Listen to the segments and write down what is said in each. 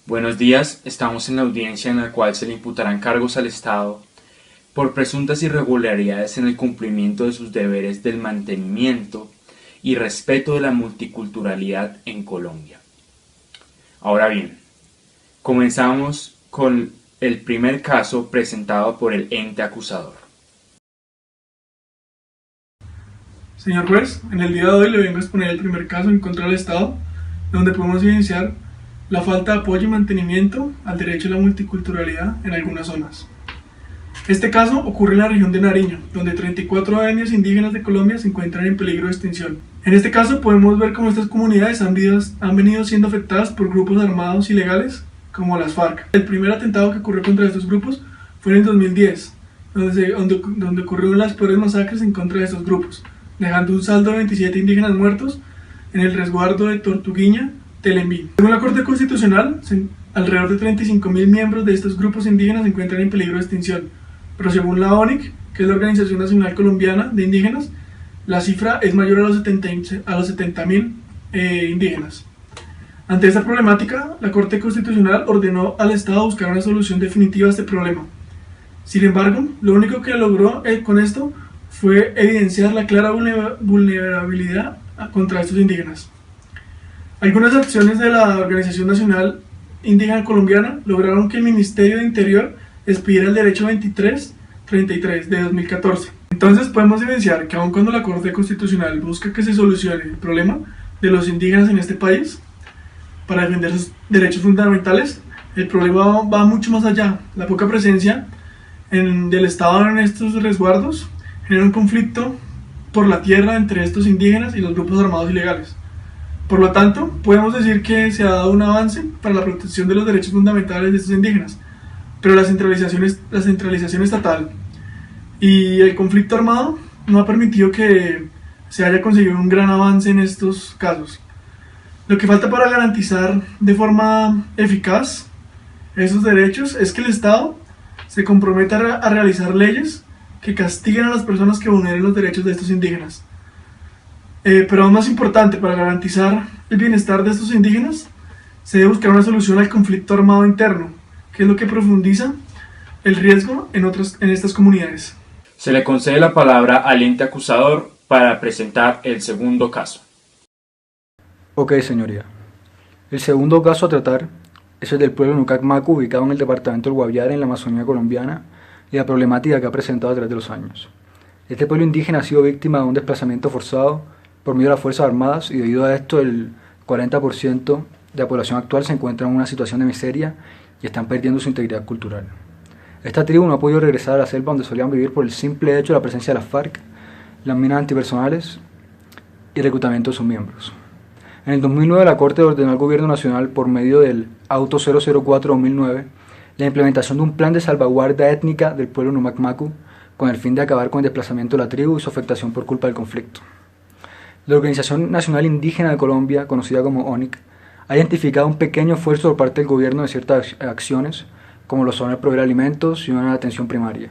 Buenos días, estamos en la audiencia en la cual se le imputarán cargos al Estado por presuntas irregularidades en el cumplimiento de sus deberes del mantenimiento y respeto de la multiculturalidad en Colombia. Ahora bien, comenzamos con el primer caso presentado por el ente acusador. Señor juez, en el día de hoy le vengo a exponer el primer caso en contra del Estado, donde podemos evidenciar la falta de apoyo y mantenimiento al derecho a la multiculturalidad en algunas zonas. Este caso ocurre en la región de Nariño, donde 34 etnias indígenas de Colombia se encuentran en peligro de extinción. En este caso podemos ver cómo estas comunidades han venido siendo afectadas por grupos armados ilegales como las FARC. El primer atentado que ocurrió contra estos grupos fue en el 2010, donde ocurrieron las peores masacres en contra de estos grupos, dejando un saldo de 27 indígenas muertos en el resguardo de Tortuguiña, Telembí. Según la Corte Constitucional, alrededor de 35.000 miembros de estos grupos indígenas se encuentran en peligro de extinción, pero según la ONIC, que es la Organización Nacional Colombiana de Indígenas, la cifra es mayor a los 70.000 indígenas. Ante esta problemática, la Corte Constitucional ordenó al Estado buscar una solución definitiva a este problema. Sin embargo, lo único que logró con esto fue evidenciar la clara vulnerabilidad contra estos indígenas. Algunas acciones de la Organización Nacional Indígena Colombiana lograron que el Ministerio de Interior expidiera el Derecho 2333 de 2014. Entonces podemos evidenciar que aun cuando la Corte Constitucional busca que se solucione el problema de los indígenas en este país para defender sus derechos fundamentales, el problema va mucho más allá. La poca presencia del Estado en estos resguardos genera un conflicto por la tierra entre estos indígenas y los grupos armados ilegales. Por lo tanto, podemos decir que se ha dado un avance para la protección de los derechos fundamentales de estos indígenas, pero la centralización estatal y el conflicto armado no ha permitido que se haya conseguido un gran avance en estos casos. Lo que falta para garantizar de forma eficaz esos derechos es que el Estado se comprometa a realizar leyes que castiguen a las personas que vulneren los derechos de estos indígenas. Pero aún más importante, para garantizar el bienestar de estos indígenas, se debe buscar una solución al conflicto armado interno, que es lo que profundiza el riesgo en estas comunidades. Se le concede la palabra al ente acusador para presentar el segundo caso. Ok, señoría. El segundo caso a tratar es el del pueblo Nucac Macu, ubicado en el departamento del Guaviare, en la Amazonía colombiana, y la problemática que ha presentado a través de los años. Este pueblo indígena ha sido víctima de un desplazamiento forzado por medio de las Fuerzas Armadas, y debido a esto el 40% de la población actual se encuentra en una situación de miseria y están perdiendo su integridad cultural. Esta tribu no ha podido regresar a la selva donde solían vivir por el simple hecho de la presencia de las FARC, las minas antipersonales y el reclutamiento de sus miembros. En el 2009 la Corte ordenó al Gobierno Nacional, por medio del Auto 004-2009, la implementación de un plan de salvaguarda étnica del pueblo Nucac Macu, con el fin de acabar con el desplazamiento de la tribu y su afectación por culpa del conflicto. La Organización Nacional Indígena de Colombia, conocida como ONIC, ha identificado un pequeño esfuerzo por parte del gobierno de ciertas acciones, como lo son el proveer alimentos y una atención primaria.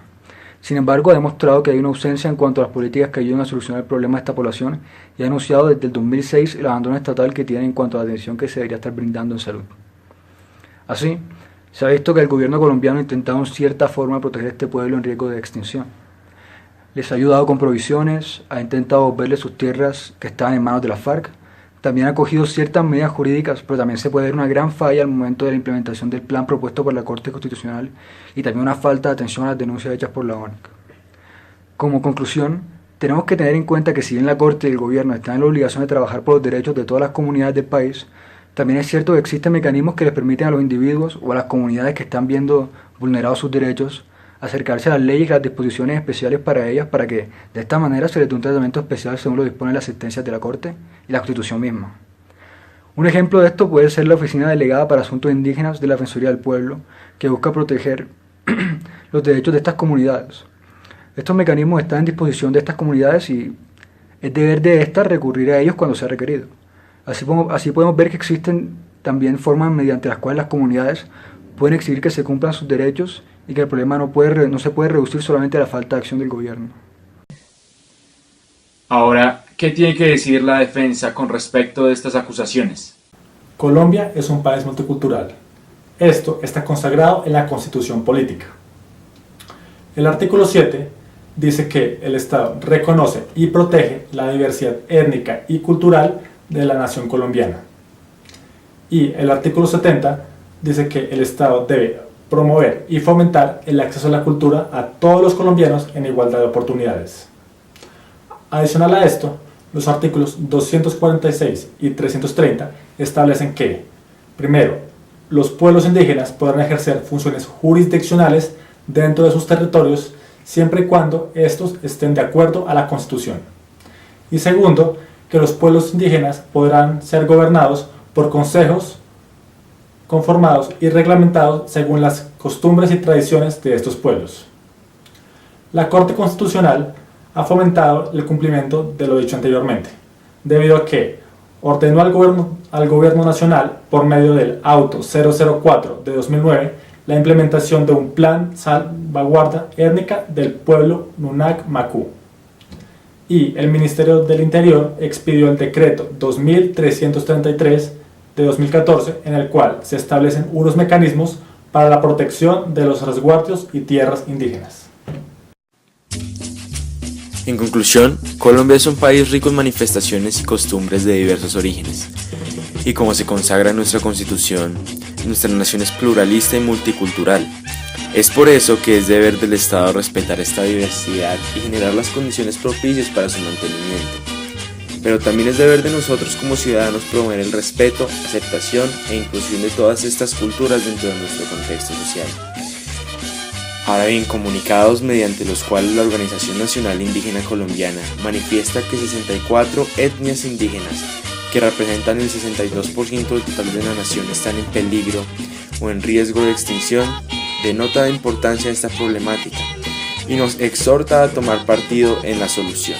Sin embargo, ha demostrado que hay una ausencia en cuanto a las políticas que ayudan a solucionar el problema de esta población, y ha anunciado desde el 2006 el abandono estatal que tiene en cuanto a la atención que se debería estar brindando en salud. Así, se ha visto que el gobierno colombiano ha intentado en cierta forma proteger a este pueblo en riesgo de extinción. Les ha ayudado con provisiones, ha intentado devolverle sus tierras que estaban en manos de la FARC, también ha cogido ciertas medidas jurídicas, pero también se puede ver una gran falla al momento de la implementación del plan propuesto por la Corte Constitucional, y también una falta de atención a las denuncias hechas por la ONIC. Como conclusión, tenemos que tener en cuenta que si bien la Corte y el gobierno están en la obligación de trabajar por los derechos de todas las comunidades del país, también es cierto que existen mecanismos que les permiten a los individuos o a las comunidades que están viendo vulnerados sus derechos acercarse a las leyes y las disposiciones especiales para ellas, para que de esta manera se les dé un tratamiento especial según lo dispone las sentencias de la Corte y la Constitución misma. Un ejemplo de esto puede ser la Oficina Delegada para Asuntos Indígenas de la Defensoría del Pueblo, que busca proteger los derechos de estas comunidades. Estos mecanismos están en disposición de estas comunidades y es deber de estas recurrir a ellos cuando sea requerido. Así podemos ver que existen también formas mediante las cuales las comunidades pueden exigir que se cumplan sus derechos y que el problema no se puede reducir solamente a la falta de acción del gobierno. Ahora, ¿qué tiene que decir la defensa con respecto de estas acusaciones? Colombia es un país multicultural. Esto está consagrado en la Constitución Política. El artículo 7 dice que el Estado reconoce y protege la diversidad étnica y cultural de la nación colombiana. Y el artículo 70 dice que el Estado debe promover y fomentar el acceso a la cultura a todos los colombianos en igualdad de oportunidades. Adicional a esto, los artículos 246 y 330 establecen que, primero, los pueblos indígenas podrán ejercer funciones jurisdiccionales dentro de sus territorios siempre y cuando estos estén de acuerdo a la Constitución. Y segundo, que los pueblos indígenas podrán ser gobernados por consejos conformados y reglamentados según las costumbres y tradiciones de estos pueblos. La Corte Constitucional ha fomentado el cumplimiento de lo dicho anteriormente, debido a que ordenó al gobierno nacional, por medio del Auto 004 de 2009, la implementación de un plan salvaguarda étnica del pueblo Nunac Macú. Y el Ministerio del Interior expidió el decreto 2333 de 2014, en el cual se establecen unos mecanismos para la protección de los resguardos y tierras indígenas. En conclusión, Colombia es un país rico en manifestaciones y costumbres de diversos orígenes. Y como se consagra en nuestra Constitución, nuestra nación es pluralista y multicultural. Es por eso que es deber del Estado respetar esta diversidad y generar las condiciones propicias para su mantenimiento. Pero también es deber de nosotros como ciudadanos promover el respeto, aceptación e inclusión de todas estas culturas dentro de nuestro contexto social. Ahora bien, comunicados mediante los cuales la Organización Nacional Indígena Colombiana manifiesta que 64 etnias indígenas, que representan el 62% del total de la nación, están en peligro o en riesgo de extinción, denota la importancia de esta problemática y nos exhorta a tomar partido en la solución.